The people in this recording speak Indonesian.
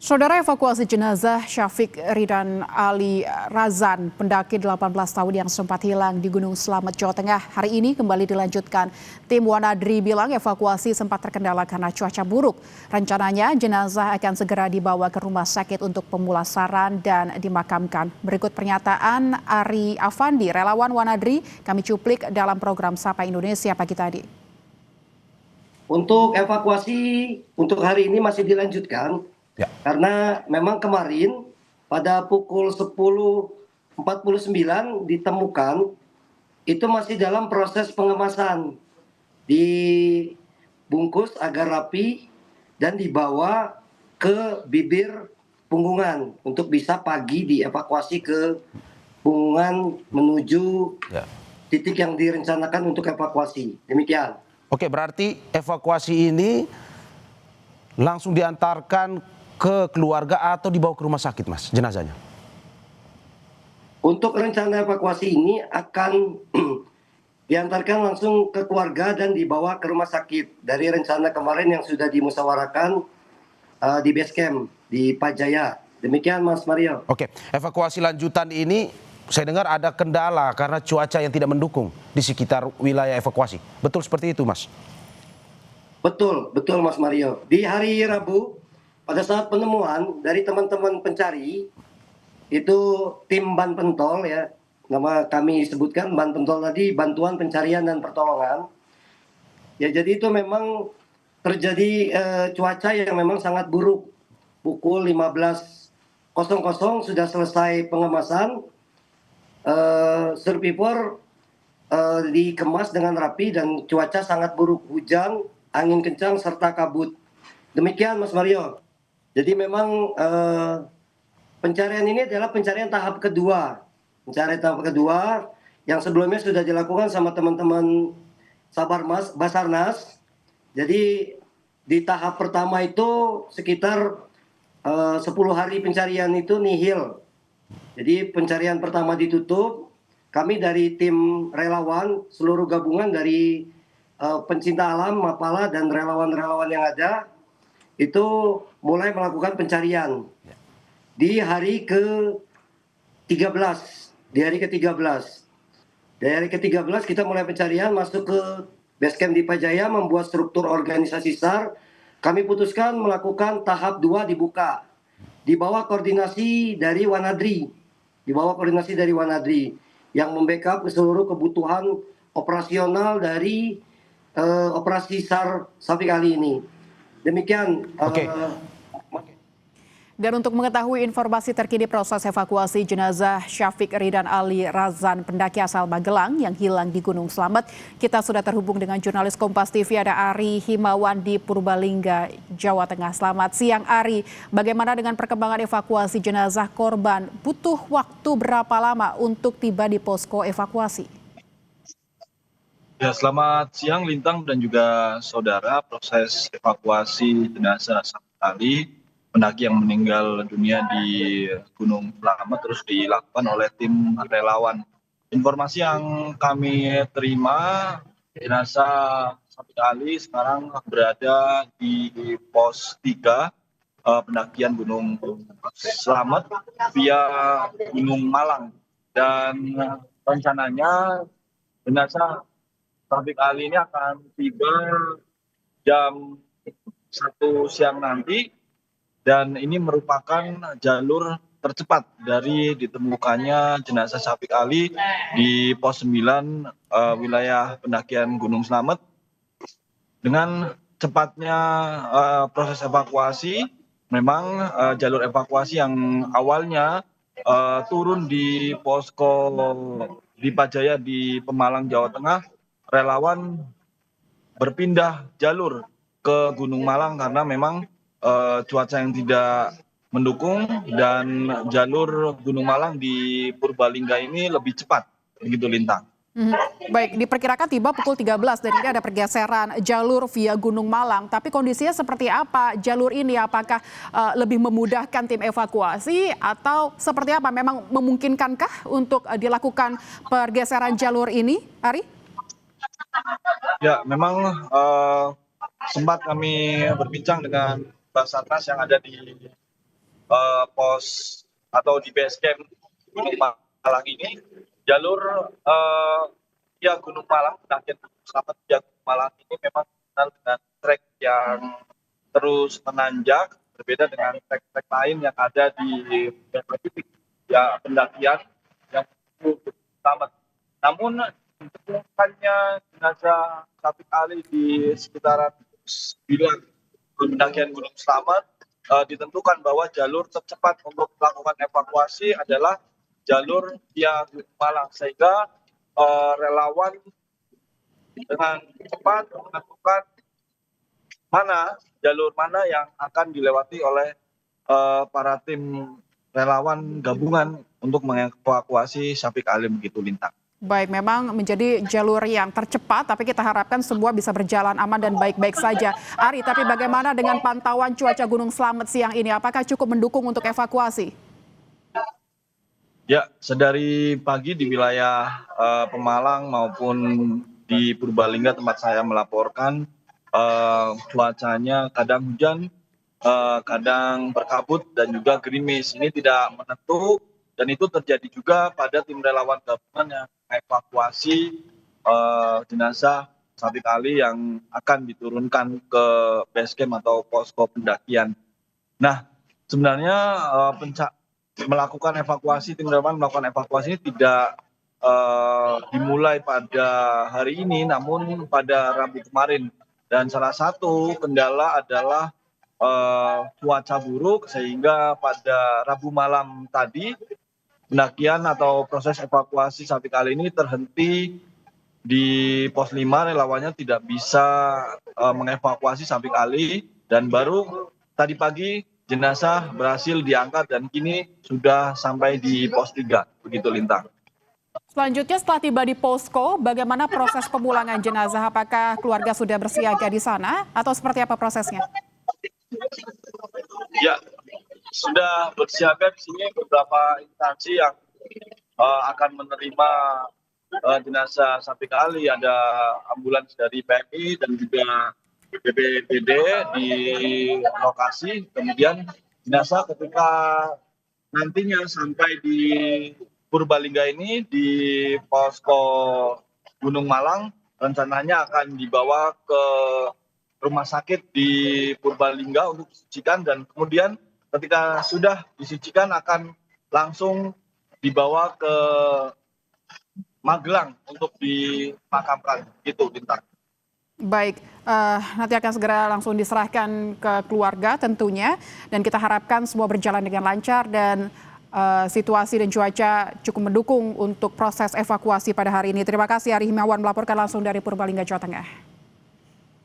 Saudara, evakuasi jenazah Syafiq Ridan Ali Razan, pendaki 18 tahun yang sempat hilang di Gunung Slamet, Jawa Tengah, hari ini kembali dilanjutkan. Tim Wanadri bilang evakuasi sempat terkendala karena cuaca buruk. Rencananya jenazah akan segera dibawa ke rumah sakit untuk pemulasaran dan dimakamkan. Berikut pernyataan Ari Afandi, relawan Wanadri, kami cuplik dalam program Sapa Indonesia pagi tadi. Untuk evakuasi untuk hari ini masih dilanjutkan. Ya. Karena memang kemarin pada pukul 10.49 ditemukan itu masih dalam proses pengemasan, dibungkus agar rapi dan dibawa ke bibir Punggungan untuk bisa pagi dievakuasi ke Punggungan menuju titik yang direncanakan untuk evakuasi. Demikian. Oke, berarti evakuasi ini langsung diantarkan ke keluarga atau dibawa ke rumah sakit, Mas, jenazahnya? Untuk rencana evakuasi ini akan diantarkan langsung ke keluarga dan dibawa ke rumah sakit dari rencana kemarin yang sudah dimusyawarahkan di base camp di Pajaya. Demikian, Mas Mario. Oke, evakuasi lanjutan ini saya dengar ada kendala karena cuaca yang tidak mendukung di sekitar wilayah evakuasi. Betul seperti itu, Mas? Betul, betul, Mas Mario. Di hari Rabu, pada saat penemuan dari teman-teman pencari, itu tim Ban Pentol, ya, nama kami sebutkan Ban Pentol tadi, Bantuan Pencarian dan Pertolongan. Ya, jadi itu memang terjadi cuaca yang memang sangat buruk. Pukul 15.00 sudah selesai pengemasan, survivor dikemas dengan rapi dan cuaca sangat buruk, hujan, angin kencang serta kabut. Demikian, Mas Mario. Jadi memang pencarian ini adalah pencarian tahap kedua. Pencarian tahap kedua yang sebelumnya sudah dilakukan sama teman-teman Basarnas. Jadi di tahap pertama itu sekitar 10 hari pencarian itu nihil. Jadi pencarian pertama ditutup. Kami dari tim relawan, seluruh gabungan dari pencinta alam, Mapala, dan relawan-relawan yang ada, itu mulai melakukan pencarian di hari ke-13. Di hari ke-13 kita mulai pencarian, masuk ke base camp di Pajaya, membuat struktur organisasi SAR. Kami putuskan melakukan tahap 2 dibuka di bawah koordinasi dari Wanadri, yang membackup seluruh kebutuhan operasional dari operasi SAR Syafiq Ali ini. Demikian. Dan untuk mengetahui informasi terkini proses evakuasi jenazah Syafiq Ridan Ali Razan, pendaki asal Magelang yang hilang di Gunung Slamet, kita sudah terhubung dengan jurnalis Kompas TV, ada Ari Himawan di Purbalingga, Jawa Tengah. Selamat siang, Ari. Bagaimana dengan perkembangan evakuasi jenazah korban? Butuh waktu berapa lama untuk tiba di posko evakuasi? Ya, selamat siang Lintang dan juga saudara. Proses evakuasi jenazah Syafiq Ali, pendaki yang meninggal dunia di Gunung Slamet, terus dilakukan oleh tim relawan. Informasi yang kami terima, jenazah Syafiq Ali sekarang berada di pos 3 pendakian Gunung Slamet via Gunung Malang, dan rencananya jenazah Syafiq Ali ini akan tiba jam 1 siang nanti, dan ini merupakan jalur tercepat dari ditemukannya jenazah Syafiq Ali di pos 9 wilayah pendakian Gunung Slamet. Dengan cepatnya proses evakuasi, memang jalur evakuasi yang awalnya turun di posko di Pajaya di Pemalang, Jawa Tengah, relawan berpindah jalur ke Gunung Malang karena memang cuaca yang tidak mendukung, dan jalur Gunung Malang di Purbalingga ini lebih cepat, begitu Lintang. Baik, diperkirakan tiba pukul 13 dan ini ada pergeseran jalur via Gunung Malang. Tapi kondisinya seperti apa jalur ini? Apakah lebih memudahkan tim evakuasi atau seperti apa? Memang memungkinkankah untuk dilakukan pergeseran jalur ini, Ari? Ya, memang sempat kami berbincang dengan Basarnas yang ada di pos atau di base camp Gunung Malang ini, jalur via Gunung Malang, pendakian Gunung Slamet via Gunung Malang ini memang dikenal dengan trek yang terus menanjak, berbeda dengan trek-trek lain yang ada di beberapa titik ya pendakian yang menuju Gunung Slamet. Namun ditemukannya jenazah Syafiq Ali di sekitaran 9 pendakian Gunung Slamet, ditentukan bahwa jalur tercepat untuk melakukan evakuasi adalah jalur via Gunung Malang, sehingga relawan dengan cepat menentukan jalur mana yang akan dilewati oleh para tim relawan gabungan untuk mengevakuasi Syafiq Ali begitu, Lintang. Baik, memang menjadi jalur yang tercepat, tapi kita harapkan semua bisa berjalan aman dan baik-baik saja. Ari, tapi bagaimana dengan pantauan cuaca Gunung Slamet siang ini? Apakah cukup mendukung untuk evakuasi? Ya, sedari pagi di wilayah Pemalang maupun di Purbalingga tempat saya melaporkan, cuacanya kadang hujan, kadang berkabut dan juga gerimis. Ini tidak menentu, dan itu terjadi juga pada tim relawan gabungan yang mengevakuasi jenazah Syafiq Ali yang akan diturunkan ke base camp atau posko pendakian. Nah, sebenarnya tim relawan melakukan evakuasi ini tidak dimulai pada hari ini, namun pada Rabu kemarin. Dan salah satu kendala adalah cuaca buruk, sehingga pada Rabu malam tadi pendakian atau proses evakuasi Syafiq Ali ini terhenti di pos 5. Relawannya tidak bisa mengevakuasi Syafiq Ali, dan baru tadi pagi jenazah berhasil diangkat dan kini sudah sampai di pos 3, begitu, Lintang. Selanjutnya setelah tiba di posko, bagaimana proses pemulangan jenazah? Apakah keluarga sudah bersiaga di sana atau seperti apa prosesnya? Ya, sudah bersiaga di sini beberapa instansi yang akan menerima jenazah Syafiq Ali. Ada ambulans dari PMI dan juga BPBD di lokasi. Kemudian jenazah ketika nantinya sampai di Purbalingga ini di posko Gunung Malang, rencananya akan dibawa ke rumah sakit di Purbalingga untuk disucikan, dan kemudian ketika sudah disucikan akan langsung dibawa ke Magelang untuk dimakamkan, gitu, Bintang. Baik, nanti akan segera langsung diserahkan ke keluarga tentunya, dan kita harapkan semua berjalan dengan lancar dan situasi dan cuaca cukup mendukung untuk proses evakuasi pada hari ini. Terima kasih Ari Himawan melaporkan langsung dari Purbalingga, Jawa Tengah.